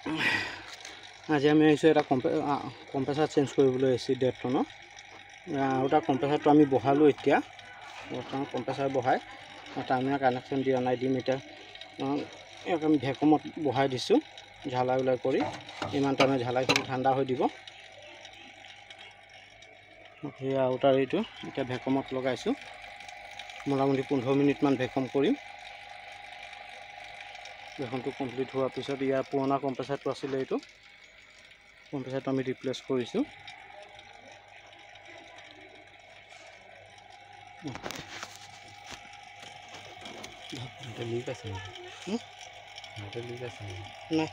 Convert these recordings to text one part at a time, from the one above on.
আজি আমি আহিছোঁ এটা কম্প্ৰেচাৰ চেঞ্জ কৰিবলৈ আহিছোঁ 1.5 টনৰ আৰু এটা কম্প্ৰেচাৰটো আমি বহালোঁ এতিয়া বৰ্তমান কম্প্ৰেচাৰ বহাই টাৰ্মিনেল কানেকশ্যন দিয়া নাই দিম এতিয়া ইয়াক আমি ভেকুমত বহাই দিছোঁ ঝালাই ওলাই কৰি ইমান টাইমে ঝালাইখিনি ঠাণ্ডা হৈ দিব সেই আউটাৰ এইটো এতিয়া ভেকুমত লগাইছোঁ মোটামুটি 15 মিনিটমান ভেকুম কৰিম ভেকুমটো কমপ্লিট হোৱাৰ পিছত ইয়াৰ পুৰণা কম্প্ৰেচাৰটো আছিলে এইটো কম্প্ৰেচাৰটো আমি ৰিপ্লেচ কৰিছোঁ এটা লিক আছে এটা লিক আছে না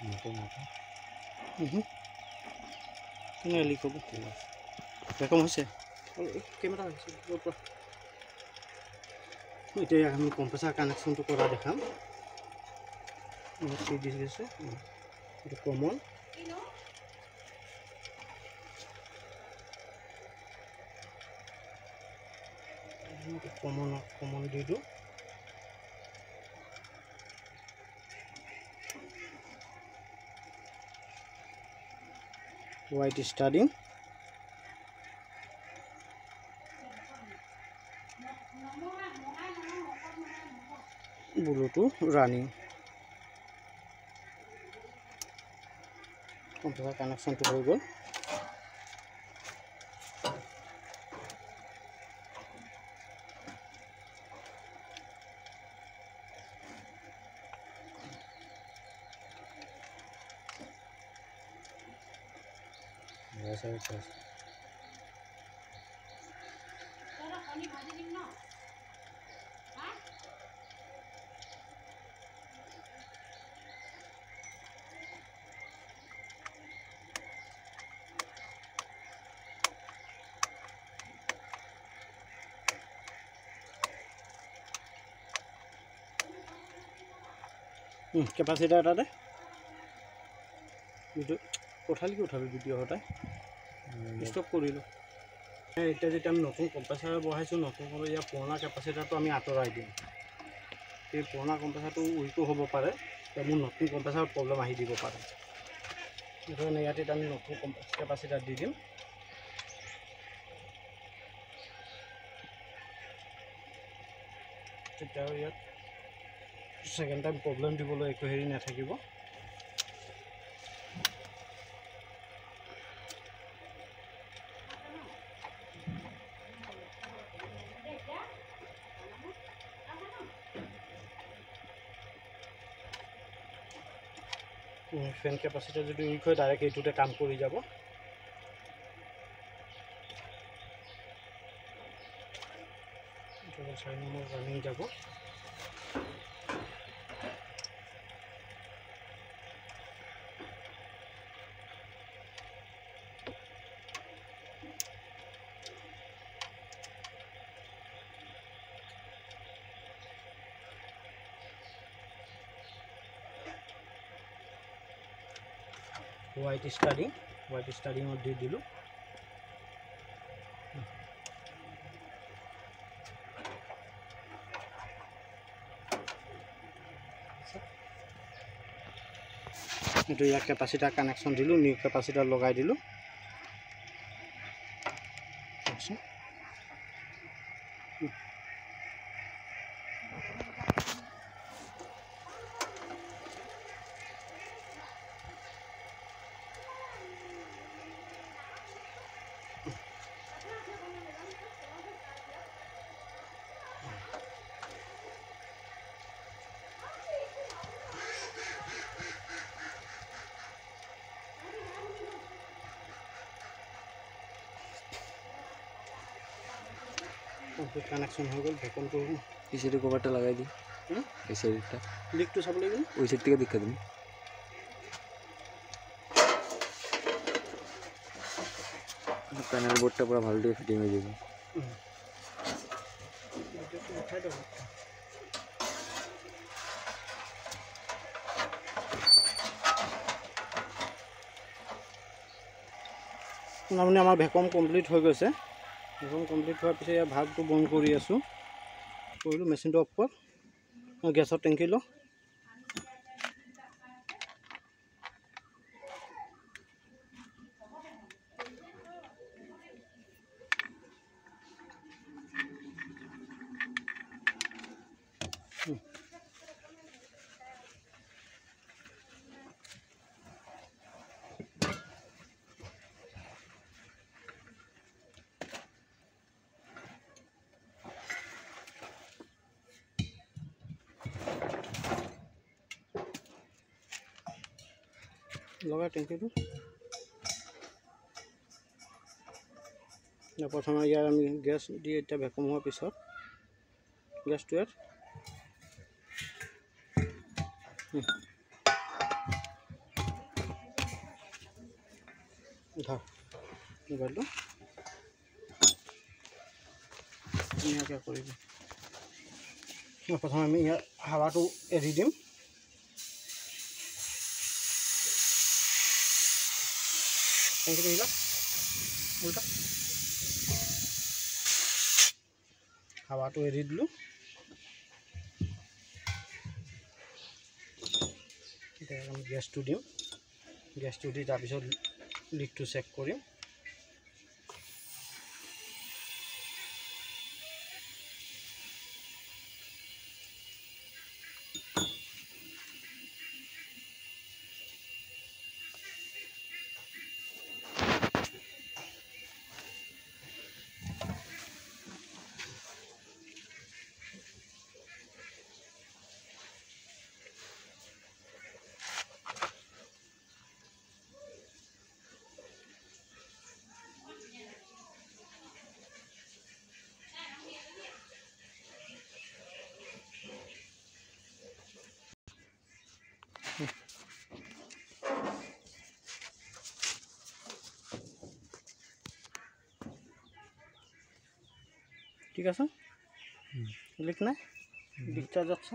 মতো মতো কেনে লিক হ'ব ভেকুম হৈছে কেমেৰা হৈছে এতিয়া আমি কম্প্ৰেচাৰ কানেকশ্যনটো কৰা দেখাম দিছে এইটো কমন কমন দি দিওঁ হোৱাইট ষ্টাৰ্টিং ব্লুটো ৰানিং কম্প্ৰেচাৰ কানেকশ্যনটো হৈ গ'ল কেপাচিটাৰ এটাতে ভিডিঅ' পঠালি কি উঠাবি ভিডিঅ' সদায় ষ্টপ কৰিলোঁ এতিয়া যেতিয়া আমি নতুন কম্প্ৰেচাৰ বহাইছোঁ নতুন ইয়াৰ পুৰণা কেপাচিটাৰটো আমি আঁতৰাই দিম এই পুৰণা কম্প্ৰেচাৰটো উইকো হ'ব পাৰে এতিয়া মোৰ নতুন কম্প্ৰেচাৰত প্ৰব্লেম আহি দিব পাৰে সেইকাৰণে ইয়াতে আমি নতুন কেপাচিটাৰ দি দিম তেতিয়া ইয়াত সেকেন্ড টাইম প্ৰব্লেম দিবলৈ একো হেৰি নাথাকিব ফেন কেপাচিটাৰ যদি উইক হয় ডাইৰেক্ট এইটোতে কাম কৰি যাব এইটো 4 নম্বৰ ৰানিং যাব হোৱাইট ষ্টাৰ্টিঙত দি দিলোঁ এইটো ইয়াৰ কেপাচিটাৰ কানেকশ্যন দিলোঁ নিউ কেপাচিটাৰ লগাই দিলোঁ কানেকশ্যন হৈ গ'ল ভেকুমটো এই সাইডে কভারটা লাগাই দিই এই সাইডটা লিকটো চাব লাগিব ওই সাইড থেকে দেখা দিন প্যানেল বোর্ডটা পুরো ভালো দিয়ে ফিটিং হয়ে যাবে উঠাই দেব মানে আমাৰ ভেকুম কমপ্লিট হৈ গৈছে ভেকুম কমপ্লিট হোৱাৰ পিছত ইয়াৰ ভাগটো বন্ধ কৰি আছোঁ কৰিলোঁ মেচিনটো অফ কৰ গেছৰ টেংকি ল লগাই টেংকিটো প্ৰথমে ইয়াৰ আমি গেছ দি এতিয়া ভেকুম হোৱাৰ পিছত গেছটো ইয়াত ধৰ মোবাইলটো ধুনীয়াকৈ কৰিব প্ৰথমে আমি ইয়াৰ হাৱাটো এৰি দিম টেংকিটো আহিলা উল্টা হাৱাটো এৰি দিলোঁ এতিয়া আমি গেছটো দিম গেছটো দি তাৰপিছত লিকটো চেক কৰিম ঠিক আছে লিক নাই ডিসচাৰ্জ আছে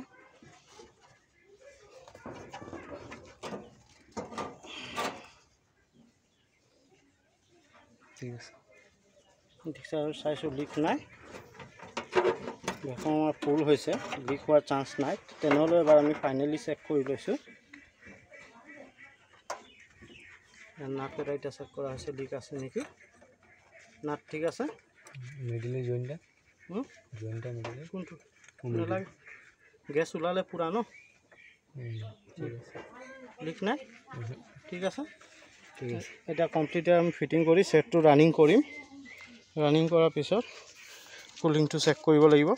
ঠিক আছে ডিসচাৰ্জ চাইছোঁ লিক নাই ভেকুম ফুল হৈছে লিক হোৱাৰ চান্স নাই তেনেহ'লে এবাৰ আমি ফাইনেলি চেক কৰি লৈছোঁ নাট এটা এতিয়া চেক কৰা হৈছে লিক আছে নেকি নাট ঠিক আছে মিডিলে জইনটা মিডিলে কোনটো নালাগে গেছ ওলালে পুৰা ন ঠিক আছে লিক নাই ঠিক আছে ঠিক আছে এটা কমপ্লিট আমি ফিটিং কৰি সেটটো ৰানিং কৰিম ৰানিং কৰাৰ পিছত কুলিংটো চেক কৰিব লাগিব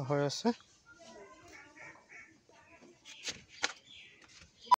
হৈ আছে